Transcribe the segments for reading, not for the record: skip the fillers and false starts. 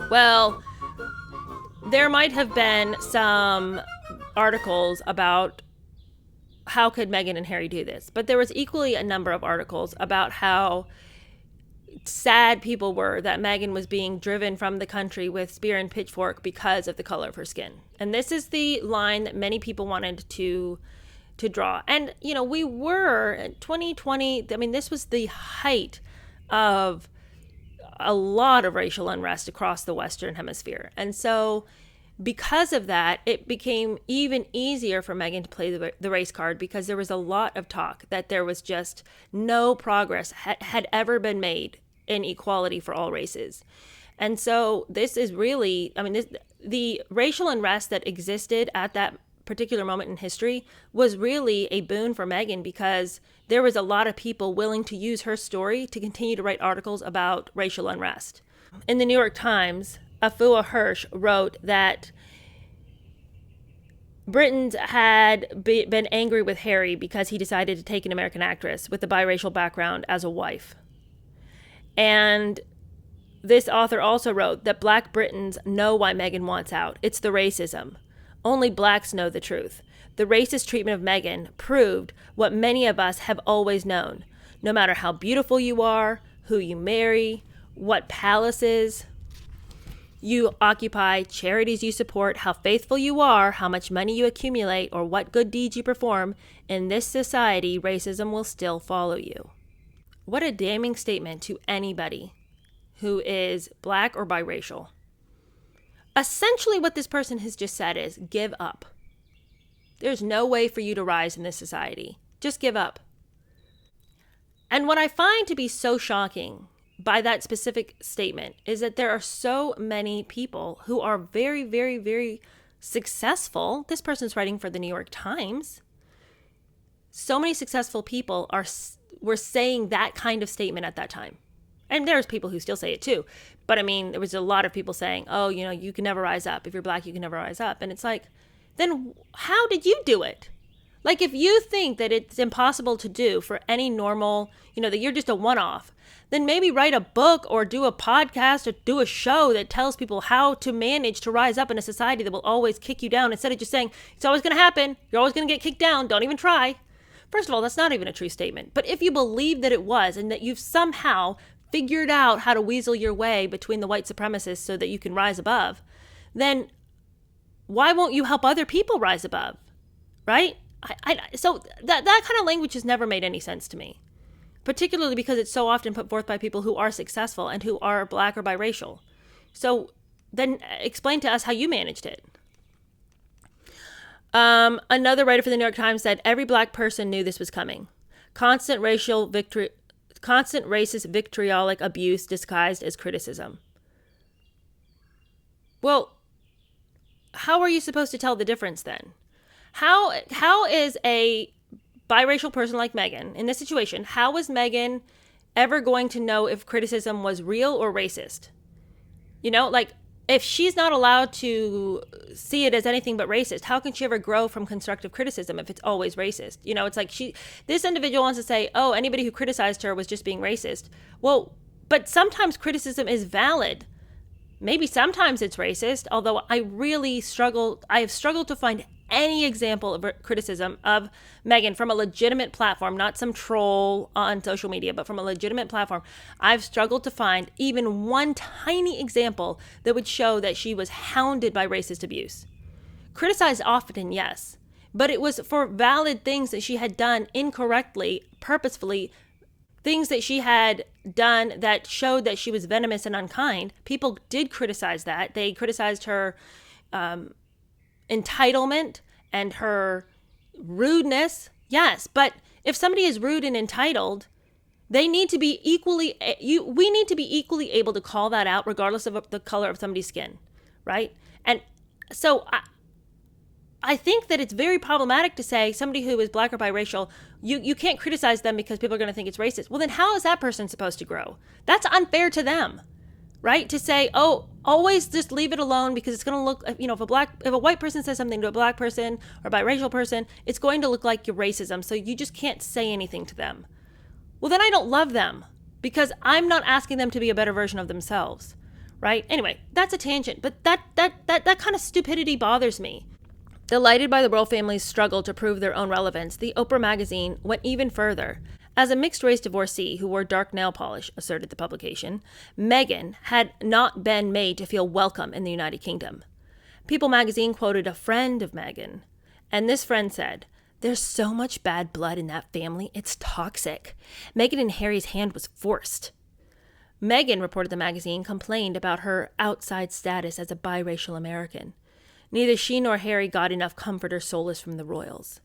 Well, there might have been some articles about how could Meghan and Harry do this, but there was equally a number of articles about how sad people were that Meghan was being driven from the country with spear and pitchfork because of the color of her skin. And this is the line that many people wanted to draw. And, you know, we were in 2020, I mean, this was the height of a lot of racial unrest across the Western Hemisphere. And so because of that, it became even easier for Meghan to play the race card, because there was a lot of talk that there was just no progress had ever been made in equality for all races. And so this is really, I mean, the racial unrest that existed at that particular moment in history was really a boon for Meghan, because there was a lot of people willing to use her story to continue to write articles about racial unrest. In the New York Times, Afua Hirsch wrote that Britons had been angry with Harry because he decided to take an American actress with a biracial background as a wife. And this author also wrote that Black Britons know why Meghan wants out. It's the racism. Only Blacks know the truth. The racist treatment of Meghan proved what many of us have always known. No matter how beautiful you are, who you marry, what palaces you occupy, charities you support, how faithful you are, how much money you accumulate, or what good deeds you perform, in this society, racism will still follow you. What a damning statement to anybody who is Black or biracial. Essentially what this person has just said is, give up. There's no way for you to rise in this society. Just give up. And what I find to be so shocking by that specific statement is that there are so many people who are very, very, very successful. This person's writing for the New York Times. So many successful people were saying that kind of statement at that time. And there's people who still say it too. But I mean, there was a lot of people saying, oh, you know, you can never rise up. If you're Black, you can never rise up. And it's like, then how did you do it? Like, if you think that it's impossible to do for any normal, you know, that you're just a one-off, then maybe write a book or do a podcast or do a show that tells people how to manage to rise up in a society that will always kick you down, instead of just saying, it's always going to happen. You're always going to get kicked down. Don't even try. First of all, that's not even a true statement. But if you believe that it was, and that you've somehow figured out how to weasel your way between the white supremacists so that you can rise above, then why won't you help other people rise above? Right? So that kind of language has never made any sense to me, particularly because it's so often put forth by people who are successful and who are Black or biracial. So then explain to us how you managed it. Another writer for the New York Times said, every Black person knew this was coming. Constant racist vitriolic abuse disguised as criticism. Well, how are you supposed to tell the difference then? How is a biracial person like Meghan in this situation, how is Meghan ever going to know if criticism was real or racist? You know, like, if she's not allowed to see it as anything but racist, how can she ever grow from constructive criticism if it's always racist? You know, it's like this individual wants to say, oh, anybody who criticized her was just being racist. Well, but sometimes criticism is valid. Maybe sometimes it's racist, although I have struggled to find any example of criticism of Meghan from a legitimate platform, not some troll on social media, but from a legitimate platform. I've struggled to find even one tiny example that would show that she was hounded by racist abuse. Criticized often, yes, but it was for valid things that she had done incorrectly, purposefully, things that she had done that showed that she was venomous and unkind. People did criticize that. They criticized her entitlement and her rudeness. Yes, but if somebody is rude and entitled, they need to be we need to be equally able to call that out regardless of the color of somebody's skin, right? And so I think that it's very problematic to say somebody who is Black or biracial, you can't criticize them because people are going to think it's racist. Well, then how is that person supposed to grow? That's unfair to them, right? To say, oh, always just leave it alone because it's going to look, you know, if a white person says something to a Black person or biracial person, it's going to look like your racism. So you just can't say anything to them. Well, then I don't love them because I'm not asking them to be a better version of themselves, right? Anyway, that's a tangent, but that kind of stupidity bothers me. Delighted by the royal family's struggle to prove their own relevance, the Oprah magazine went even further. As a mixed-race divorcee who wore dark nail polish, asserted the publication, Meghan had not been made to feel welcome in the United Kingdom. People magazine quoted a friend of Meghan, and this friend said, "There's so much bad blood in that family, it's toxic. Meghan and Harry's hand was forced." Meghan, reported the magazine, complained about her outside status as a biracial American. Neither she nor Harry got enough comfort or solace from the royals.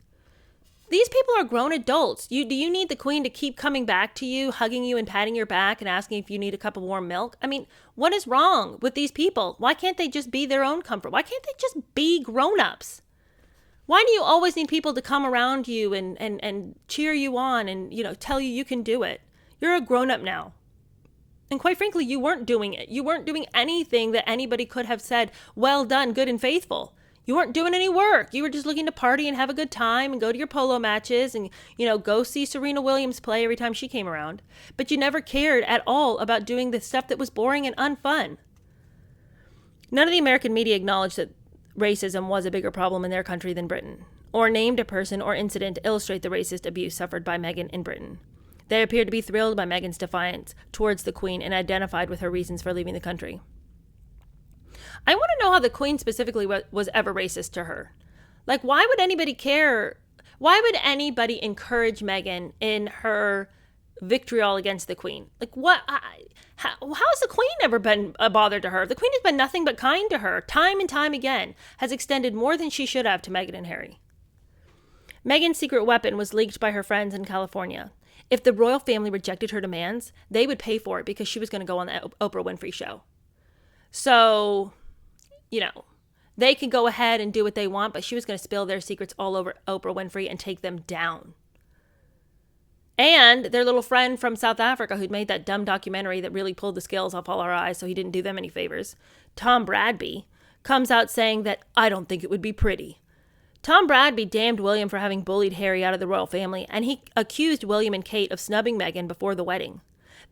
These people are grown adults. Do you need the Queen to keep coming back to you, hugging you and patting your back and asking if you need a cup of warm milk? I mean, what is wrong with these people? Why can't they just be their own comfort? Why can't they just be grown-ups? Why do you always need people to come around you and cheer you on and, tell you can do it? You're a grown-up now. And quite frankly, you weren't doing it. You weren't doing anything that anybody could have said, well done, good and faithful. You weren't doing any work. You were just looking to party and have a good time and go to your polo matches and, go see Serena Williams play every time she came around. But you never cared at all about doing the stuff that was boring and unfun. None of the American media acknowledged that racism was a bigger problem in their country than Britain, or named a person or incident to illustrate the racist abuse suffered by Meghan in Britain. They appeared to be thrilled by Meghan's defiance towards the Queen and identified with her reasons for leaving the country. I want to know how the Queen specifically was ever racist to her. Like, why would anybody care? Why would anybody encourage Meghan in her vitriol against the Queen? Like, what? How has the Queen ever been a bother to her? The Queen has been nothing but kind to her, time and time again, has extended more than she should have to Meghan and Harry. Meghan's secret weapon was leaked by her friends in California. If the royal family rejected her demands, they would pay for it because she was going to go on the Oprah Winfrey show. So, they could go ahead and do what they want, but she was going to spill their secrets all over Oprah Winfrey and take them down. And their little friend from South Africa who'd made that dumb documentary that really pulled the scales off all our eyes, so he didn't do them any favors, Tom Bradby, comes out saying that, "I don't think it would be pretty." Tom Bradby damned William for having bullied Harry out of the royal family, and he accused William and Kate of snubbing Meghan before the wedding.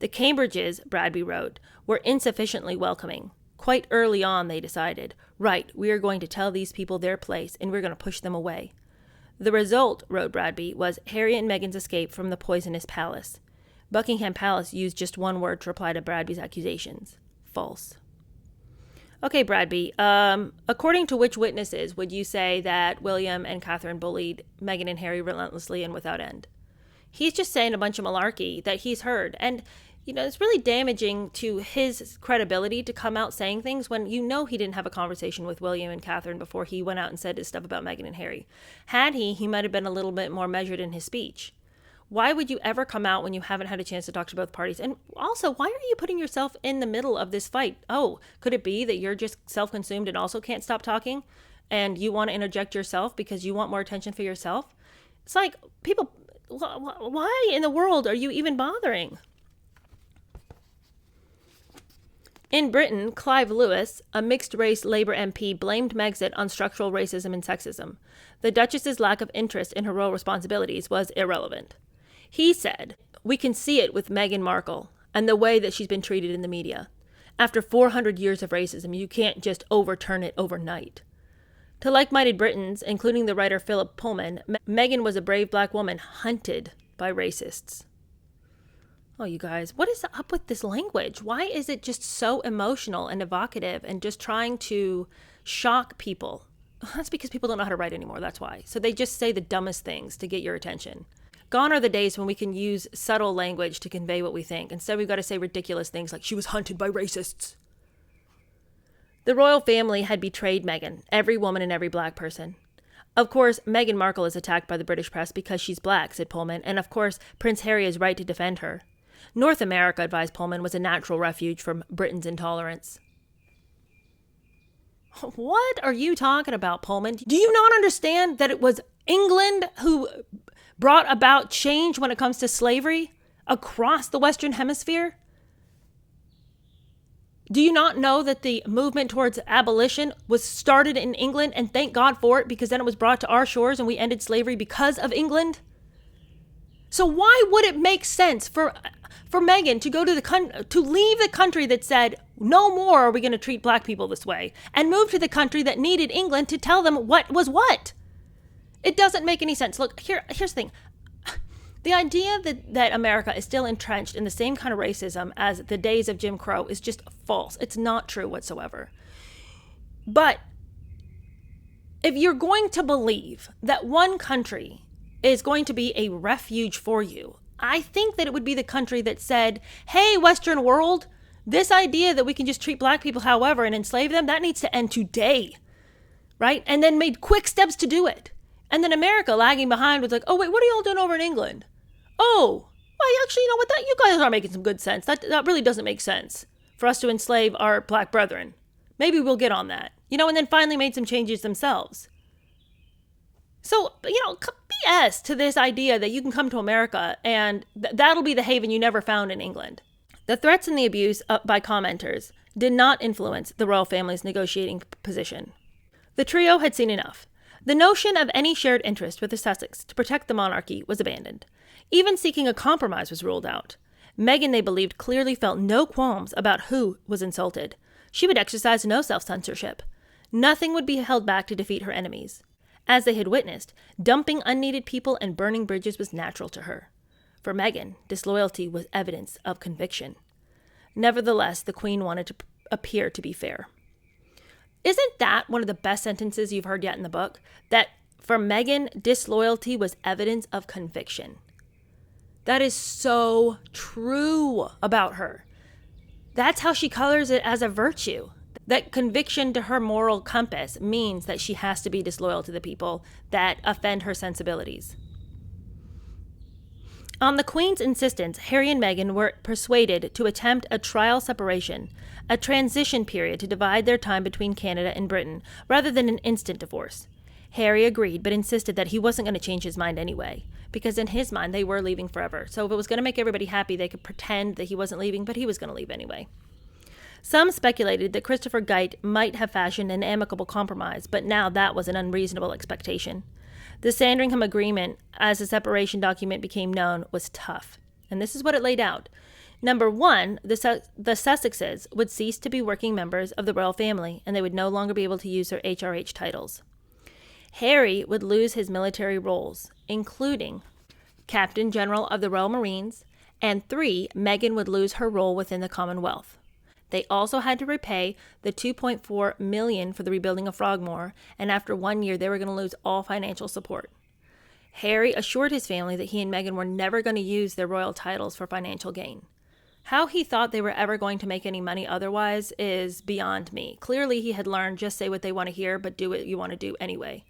The Cambridges, Bradby wrote, were insufficiently welcoming. Quite early on, they decided, right, we are going to tell these people their place, and we're going to push them away. The result, wrote Bradby, was Harry and Meghan's escape from the poisonous palace. Buckingham Palace used just one word to reply to Bradby's accusations: false. Okay, Bradby, according to which witnesses would you say that William and Catherine bullied Meghan and Harry relentlessly and without end? He's just saying a bunch of malarkey that he's heard. And, it's really damaging to his credibility to come out saying things when he didn't have a conversation with William and Catherine before he went out and said his stuff about Meghan and Harry. Had he might have been a little bit more measured in his speech. Why would you ever come out when you haven't had a chance to talk to both parties? And also, why are you putting yourself in the middle of this fight? Oh, could it be that you're just self-consumed and also can't stop talking? And you want to interject yourself because you want more attention for yourself? It's like, people, why in the world are you even bothering? In Britain, Clive Lewis, a mixed-race Labour MP, blamed Megxit on structural racism and sexism. The Duchess's lack of interest in her royal responsibilities was irrelevant. He said, "We can see it with Meghan Markle and the way that she's been treated in the media. After 400 years of racism, you can't just overturn it overnight." To like-minded Britons, including the writer Philip Pullman, Meghan was a brave black woman hunted by racists. Oh, you guys, what is up with this language? Why is it just so emotional and evocative and just trying to shock people? That's because people don't know how to write anymore, that's why. So they just say the dumbest things to get your attention. Gone are the days when we can use subtle language to convey what we think. Instead, we've got to say ridiculous things like, she was hunted by racists. The royal family had betrayed Meghan, every woman and every black person. Of course, Meghan Markle is attacked by the British press because she's black, said Pullman, and of course, Prince Harry is right to defend her. North America, advised Pullman, was a natural refuge from Britain's intolerance. What are you talking about, Pullman? Do you not understand that it was England who brought about change when it comes to slavery across the Western Hemisphere? Do you not know that the movement towards abolition was started in England, and thank God for it, because then it was brought to our shores and we ended slavery because of England? So why would it make sense for Meghan to go to to leave the country that said, no more are we going to treat black people this way, and move to the country that needed England to tell them what was what. It doesn't make any sense. Look, here's the thing. The idea that America is still entrenched in the same kind of racism as the days of Jim Crow is just false. It's not true whatsoever. But if you're going to believe that one country is going to be a refuge for you, I think that it would be the country that said, hey, Western world, this idea that we can just treat black people however and enslave them, that needs to end today, right? And then made quick steps to do it. And then America lagging behind was like, oh, wait, what are y'all doing over in England? Oh, well, actually, you know what? That you guys are making some good sense. That really doesn't make sense for us to enslave our black brethren. Maybe we'll get on that. And then finally made some changes themselves. So, BS to this idea that you can come to America and that'll be the haven you never found in England. The threats and the abuse by commenters did not influence the royal family's negotiating position. The trio had seen enough. The notion of any shared interest with the Sussex to protect the monarchy was abandoned. Even seeking a compromise was ruled out. Meghan, they believed, clearly felt no qualms about who was insulted. She would exercise no self-censorship. Nothing would be held back to defeat her enemies. As they had witnessed, dumping unneeded people and burning bridges was natural to her. For Meghan, disloyalty was evidence of conviction. Nevertheless, the Queen wanted to appear to be fair. Isn't that one of the best sentences you've heard yet in the book? That for Meghan, disloyalty was evidence of conviction. That is so true about her. That's how she colors it as a virtue. That conviction to her moral compass means that she has to be disloyal to the people that offend her sensibilities. On the Queen's insistence, Harry and Meghan were persuaded to attempt a trial separation, a transition period to divide their time between Canada and Britain, rather than an instant divorce. Harry agreed, but insisted that he wasn't going to change his mind anyway, because in his mind, they were leaving forever. So if it was going to make everybody happy, they could pretend that he wasn't leaving, but he was going to leave anyway. Some speculated that Christopher Geit might have fashioned an amicable compromise, but now that was an unreasonable expectation. The Sandringham Agreement, as the separation document became known, was tough. And this is what it laid out. Number one, the Sussexes would cease to be working members of the royal family, and they would no longer be able to use their HRH titles. Harry would lose his military roles, including Captain General of the Royal Marines, and 3, Meghan would lose her role within the Commonwealth. They also had to repay the $2.4 million for the rebuilding of Frogmore, and after 1 year, they were going to lose all financial support. Harry assured his family that he and Meghan were never going to use their royal titles for financial gain. How he thought they were ever going to make any money otherwise is beyond me. Clearly, he had learned just say what they want to hear, but do what you want to do anyway.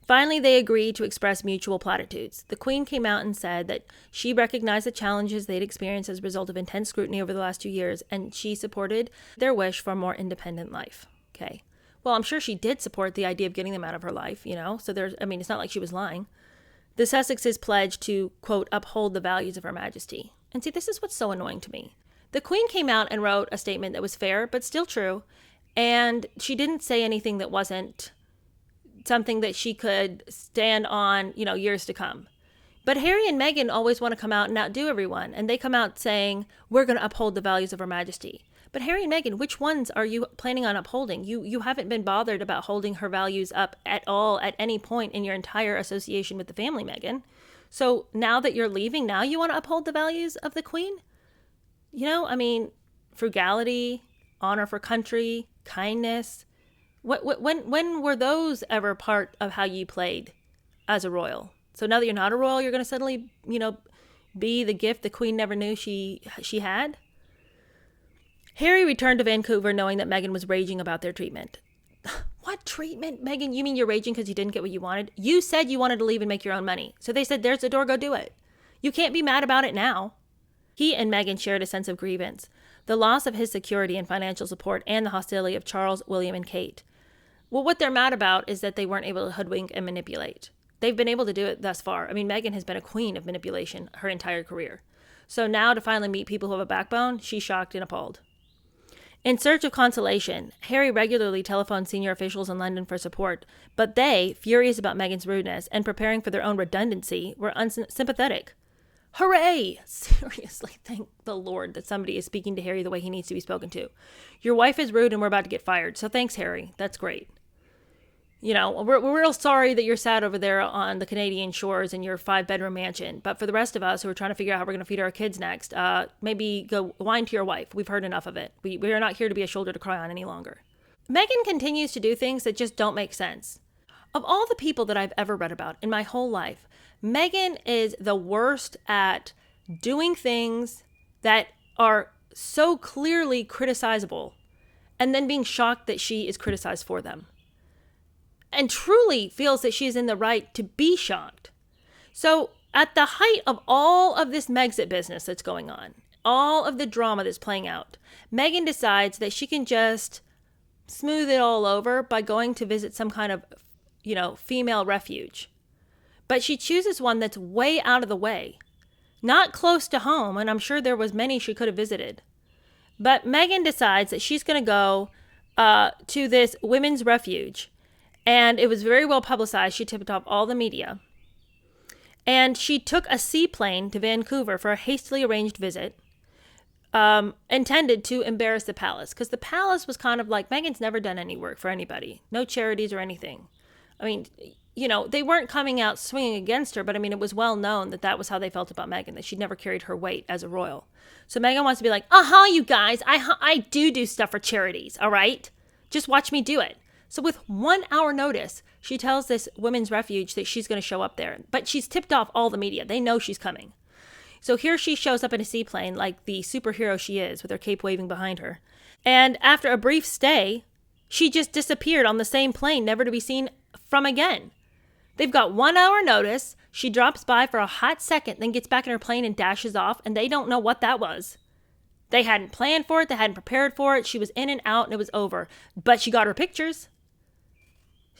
Finally, they agreed to express mutual platitudes. The Queen came out and said that she recognized the challenges they'd experienced as a result of intense scrutiny over the last 2 years, and she supported their wish for a more independent life. Okay. Well, I'm sure she did support the idea of getting them out of her life, so it's not like she was lying. The Sussexes pledged to, quote, uphold the values of Her Majesty. And see, this is what's so annoying to me. The Queen came out and wrote a statement that was fair, but still true, and she didn't say anything that wasn't something that she could stand on, years to come. But Harry and Meghan always want to come out and outdo everyone, and they come out saying, we're going to uphold the values of Her Majesty. But Harry and Meghan, which ones are you planning on upholding? You haven't been bothered about holding her values up at all at any point in your entire association with the family, Meghan. So now that you're leaving, now you want to uphold the values of the Queen? Frugality, honor for country, kindness. When were those ever part of how you played as a royal? So now that you're not a royal, you're going to suddenly, be the gift the Queen never knew she had? Harry returned to Vancouver knowing that Meghan was raging about their treatment. What treatment, Meghan? You mean you're raging because you didn't get what you wanted? You said you wanted to leave and make your own money. So they said, there's the door, go do it. You can't be mad about it now. He and Meghan shared a sense of grievance, the loss of his security and financial support, and the hostility of Charles, William, and Kate. Well, what they're mad about is that they weren't able to hoodwink and manipulate. They've been able to do it thus far. Meghan has been a queen of manipulation her entire career. So now to finally meet people who have a backbone, she's shocked and appalled. In search of consolation, Harry regularly telephoned senior officials in London for support, but they, furious about Meghan's rudeness and preparing for their own redundancy, were unsympathetic. Hooray! Seriously, thank the Lord that somebody is speaking to Harry the way he needs to be spoken to. Your wife is rude and we're about to get fired. So thanks, Harry. That's great. You know, we're real sorry that you're sad over there on the Canadian shores in your 5-bedroom mansion. But for the rest of us who are trying to figure out how we're going to feed our kids next, maybe go whine to your wife. We've heard enough of it. We are not here to be a shoulder to cry on any longer. Meghan continues to do things that just don't make sense. Of all the people that I've ever read about in my whole life, Meghan is the worst at doing things that are so clearly criticizable and then being shocked that she is criticized for them. And truly feels that she is in the right to be shocked. So at the height of all of this Megxit business that's going on, all of the drama that's playing out, Meghan decides that she can just smooth it all over by going to visit some kind of, female refuge. But she chooses one that's way out of the way, not close to home, and I'm sure there was many she could have visited. But Meghan decides that she's going to go to this women's refuge. And it was very well publicized. She tipped off all the media. And she took a seaplane to Vancouver for a hastily arranged visit, intended to embarrass the palace. Because the palace was kind of like, Meghan's never done any work for anybody. No charities or anything. I mean, they weren't coming out swinging against her, but I mean, it was well known that that was how they felt about Meghan, that she'd never carried her weight as a royal. So Meghan wants to be like, you guys, I do stuff for charities, all right? Just watch me do it. So with 1 hour notice, she tells this women's refuge that she's going to show up there. But she's tipped off all the media. They know she's coming. So here she shows up in a seaplane like the superhero she is, with her cape waving behind her. And after a brief stay, she just disappeared on the same plane, never to be seen from again. They've got 1 hour notice. She drops by for a hot second, then gets back in her plane and dashes off, and they don't know what that was. They hadn't planned for it. They hadn't prepared for it. She was in and out, and it was over. But she got her pictures.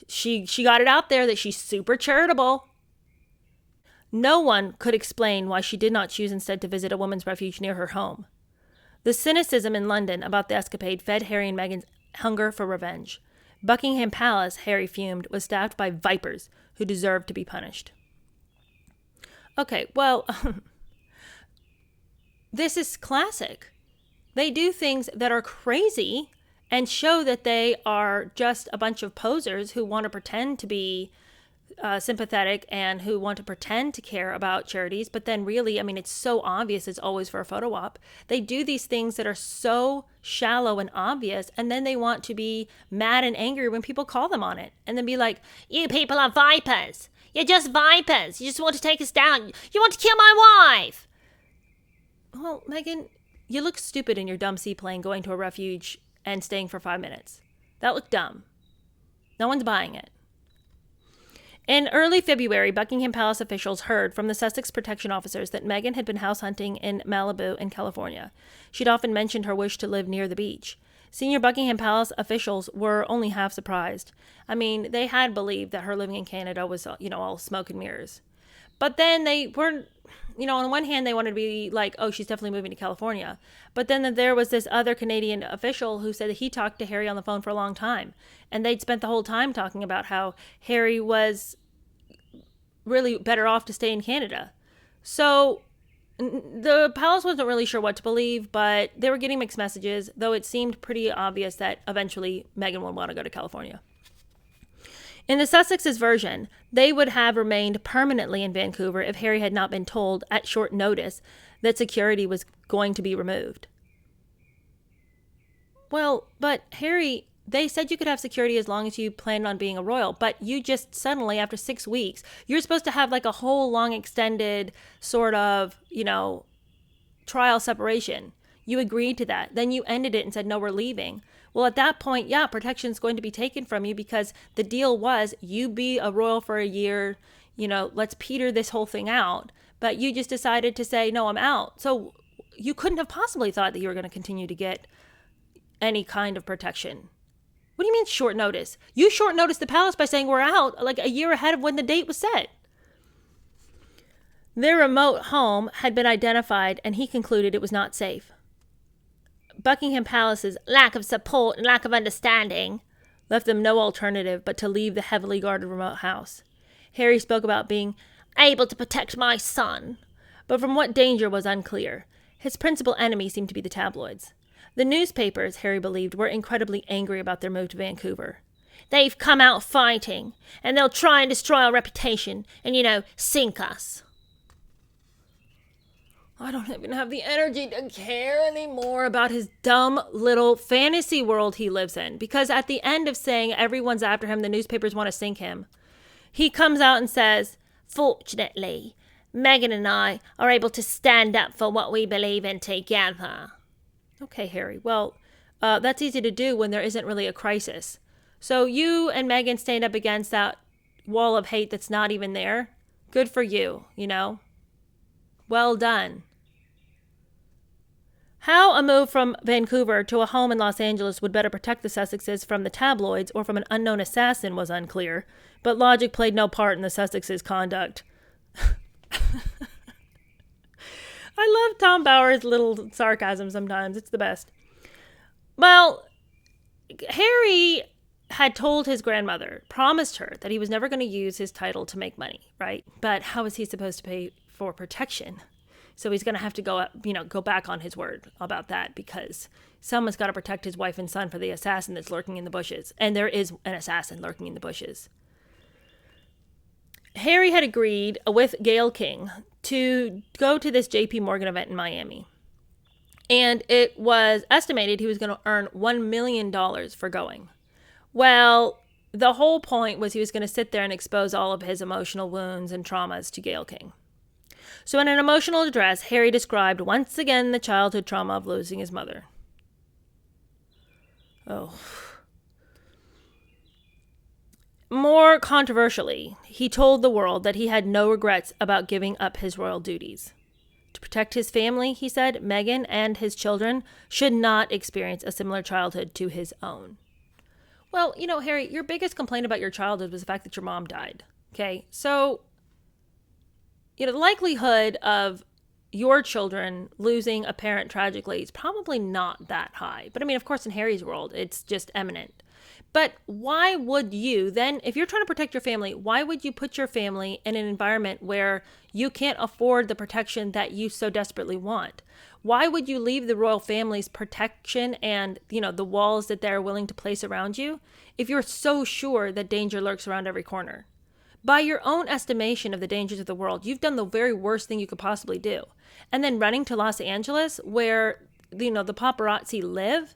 She got it out there that she's super charitable. No one could explain why she did not choose instead to visit a women's refuge near her home. The cynicism in London about the escapade fed Harry and Meghan's hunger for revenge. Buckingham Palace, Harry fumed, was staffed by vipers who deserved to be punished. Okay, well, this is classic. They do things that are crazy and show that they are just a bunch of posers who want to pretend to be sympathetic and who want to pretend to care about charities. But then really, I mean, it's so obvious it's always for a photo op. They do these things that are so shallow and obvious, and then they want to be mad and angry when people call them on it. And then be like, you people are vipers. You're just vipers. You just want to take us down. You want to kill my wife. Well, Meghan, you look stupid in your dumb seaplane going to a refuge and staying for 5 minutes. That looked dumb. No one's buying it. In early February, Buckingham Palace officials heard from the Sussex protection officers that Meghan had been house hunting in Malibu in California. She'd often mentioned her wish to live near the beach. Senior Buckingham Palace officials were only half surprised. I mean, they had believed that her living in Canada was, all smoke and mirrors. But then they weren't, on one hand, they wanted to be like, oh, she's definitely moving to California. But then there was this other Canadian official who said that he talked to Harry on the phone for a long time. And they'd spent the whole time talking about how Harry was really better off to stay in Canada. So the palace wasn't really sure what to believe, but they were getting mixed messages, though it seemed pretty obvious that eventually Meghan would want to go to California. In the Sussex's version, they would have remained permanently in Vancouver if Harry had not been told at short notice that security was going to be removed. Well, but Harry, they said you could have security as long as you planned on being a royal, but you just suddenly, after 6 weeks, you're supposed to have like a whole long extended sort of, trial separation. You agreed to that. Then you ended it and said, no, we're leaving. Well, at that point, yeah, protection's going to be taken from you because the deal was you be a royal for a year, let's peter this whole thing out. But you just decided to say, no, I'm out. So you couldn't have possibly thought that you were going to continue to get any kind of protection. What do you mean short notice? You short noticed the palace by saying we're out like a year ahead of when the date was set. Their remote home had been identified and he concluded it was not safe. Buckingham Palace's lack of support and lack of understanding left them no alternative but to leave the heavily guarded remote house. Harry spoke about being able to protect my son, but from what danger was unclear. His principal enemy seemed to be the tabloids. The newspapers, Harry believed, were incredibly angry about their move to Vancouver. They've come out fighting, and they'll try and destroy our reputation and, sink us. I don't even have the energy to care anymore about his dumb little fantasy world he lives in. Because at the end of saying everyone's after him, the newspapers want to sink him, he comes out and says, "Fortunately, Meghan and I are able to stand up for what we believe in together." Okay, Harry, well, that's easy to do when there isn't really a crisis. So you and Meghan stand up against that wall of hate that's not even there. Good for you, Well done. How a move from Vancouver to a home in Los Angeles would better protect the Sussexes from the tabloids or from an unknown assassin was unclear, but logic played no part in the Sussexes' conduct. I love Tom Bauer's little sarcasm sometimes. It's the best. Well, Harry had told his grandmother, promised her that he was never going to use his title to make money, right? But how is he supposed to pay for protection? So he's going to have to go back on his word about that, because someone's got to protect his wife and son for the assassin that's lurking in the bushes. And there is an assassin lurking in the bushes. Harry had agreed with Gayle King to go to this JP Morgan event in Miami. And it was estimated he was going to earn $1 million for going. Well, the whole point was he was going to sit there and expose all of his emotional wounds and traumas to Gayle King. So in an emotional address, Harry described once again the childhood trauma of losing his mother. Oh. More controversially, he told the world that he had no regrets about giving up his royal duties. To protect his family, he said, Meghan and his children should not experience a similar childhood to his own. Well, Harry, your biggest complaint about your childhood was the fact that your mom died. Okay, so the likelihood of your children losing a parent tragically is probably not that high. But of course, in Harry's world, it's just imminent. But why would you then, if you're trying to protect your family, why would you put your family in an environment where you can't afford the protection that you so desperately want? Why would you leave the royal family's protection and, the walls that they're willing to place around you if you're so sure that danger lurks around every corner? By your own estimation of the dangers of the world, you've done the very worst thing you could possibly do. And then running to Los Angeles where, the paparazzi live,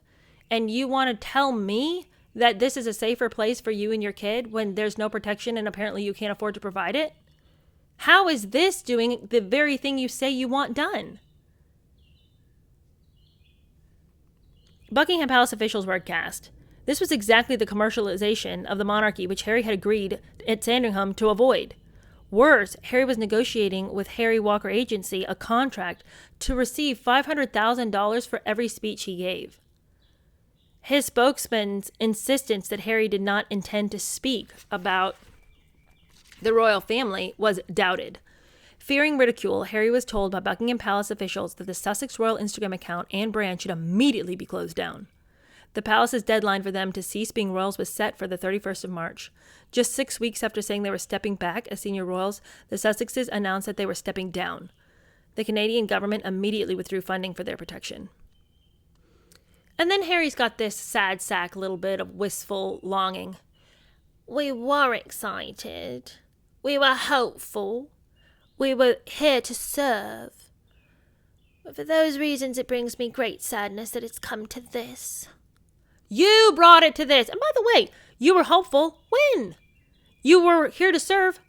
and you want to tell me that this is a safer place for you and your kid when there's no protection and apparently you can't afford to provide it? How is this doing the very thing you say you want done? Buckingham Palace officials were aghast. This was exactly the commercialization of the monarchy which Harry had agreed at Sandringham to avoid. Worse, Harry was negotiating with Harry Walker Agency a contract to receive $500,000 for every speech he gave. His spokesman's insistence that Harry did not intend to speak about the royal family was doubted. Fearing ridicule, Harry was told by Buckingham Palace officials that the Sussex Royal Instagram account and brand should immediately be closed down. The palace's deadline for them to cease being royals was set for the 31st of March. Just 6 weeks after saying they were stepping back as senior royals, the Sussexes announced that they were stepping down. The Canadian government immediately withdrew funding for their protection. And then Harry's got this sad sack little bit of wistful longing. We were excited. We were hopeful. We were here to serve. But for those reasons, it brings me great sadness that it's come to this. You brought it to this. And by the way, you were hopeful. When? You were here to serve.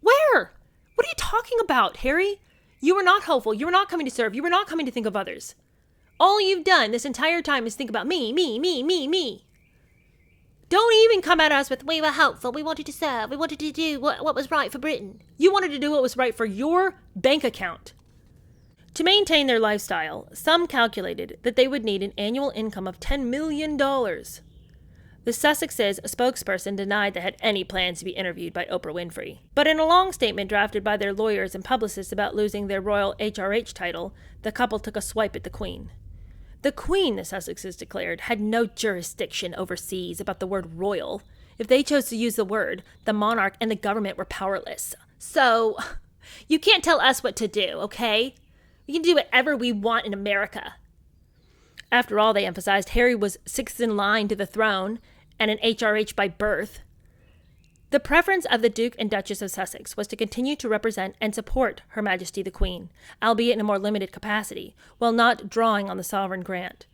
Where? What are you talking about, Harry? You were not hopeful. You were not coming to serve. You were not coming to think of others. All you've done this entire time is think about me, me, me, me, me. Don't even come at us with, we were hopeful, we wanted to serve, we wanted to do what was right for Britain. You wanted to do what was right for your bank account. To maintain their lifestyle, some calculated that they would need an annual income of $10 million. The Sussexes' spokesperson denied they had any plans to be interviewed by Oprah Winfrey. But in a long statement drafted by their lawyers and publicists about losing their royal HRH title, the couple took a swipe at the Queen. The Queen, the Sussexes declared, had no jurisdiction overseas about the word royal. If they chose to use the word, the monarch and the government were powerless. So, You can't tell us what to do, okay? We can do whatever we want in America. After all, they emphasized, Harry was sixth in line to the throne and an HRH by birth. The preference of the Duke and Duchess of Sussex was to continue to represent and support Her Majesty the Queen, albeit in a more limited capacity, while not drawing on the sovereign grant.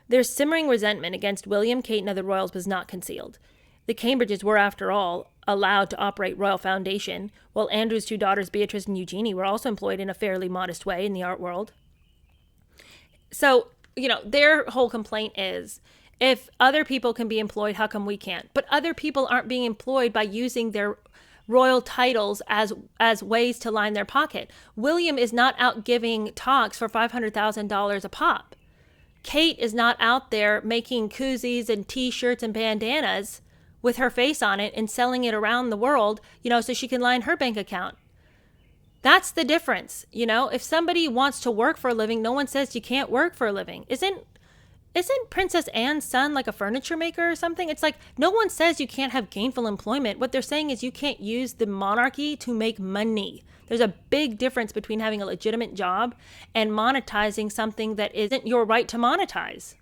Their simmering resentment against William, Kate, and other royals was not concealed. The Cambridges were, after all, allowed to operate Royal Foundation, while Andrew's two daughters, Beatrice and Eugenie, were also employed in a fairly modest way in the art world. So, their whole complaint is, if other people can be employed, how come we can't? But other people aren't being employed by using their royal titles as ways to line their pocket. William is not out giving talks for $500,000 a pop. Kate is not out there making koozies and T-shirts and bandanas with her face on it and selling it around the world, so she can line her bank account. That's the difference. If somebody wants to work for a living, no one says you can't work for a living. Isn't Princess Anne's son like a furniture maker or something? It's like, no one says you can't have gainful employment. What they're saying is you can't use the monarchy to make money. There's a big difference between having a legitimate job and monetizing something that isn't your right to monetize.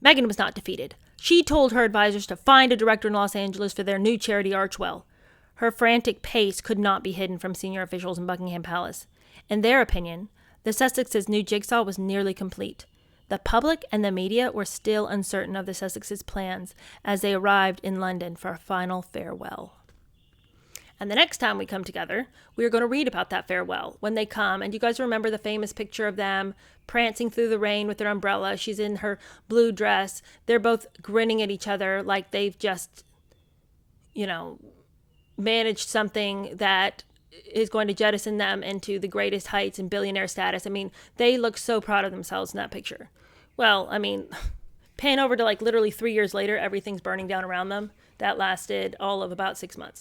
Meghan was not defeated. She told her advisors to find a director in Los Angeles for their new charity Archwell. Her frantic pace could not be hidden from senior officials in Buckingham Palace. In their opinion, the Sussexes' new jigsaw was nearly complete. The public and the media were still uncertain of the Sussexes' plans as they arrived in London for a final farewell. And the next time we come together, we are going to read about that farewell when they come. And you guys remember the famous picture of them prancing through the rain with their umbrella. She's in her blue dress. They're both grinning at each other like they've just, managed something that is going to jettison them into the greatest heights and billionaire status. I mean, they look so proud of themselves in that picture. Well, pan over to literally 3 years later, everything's burning down around them. That lasted all of about 6 months.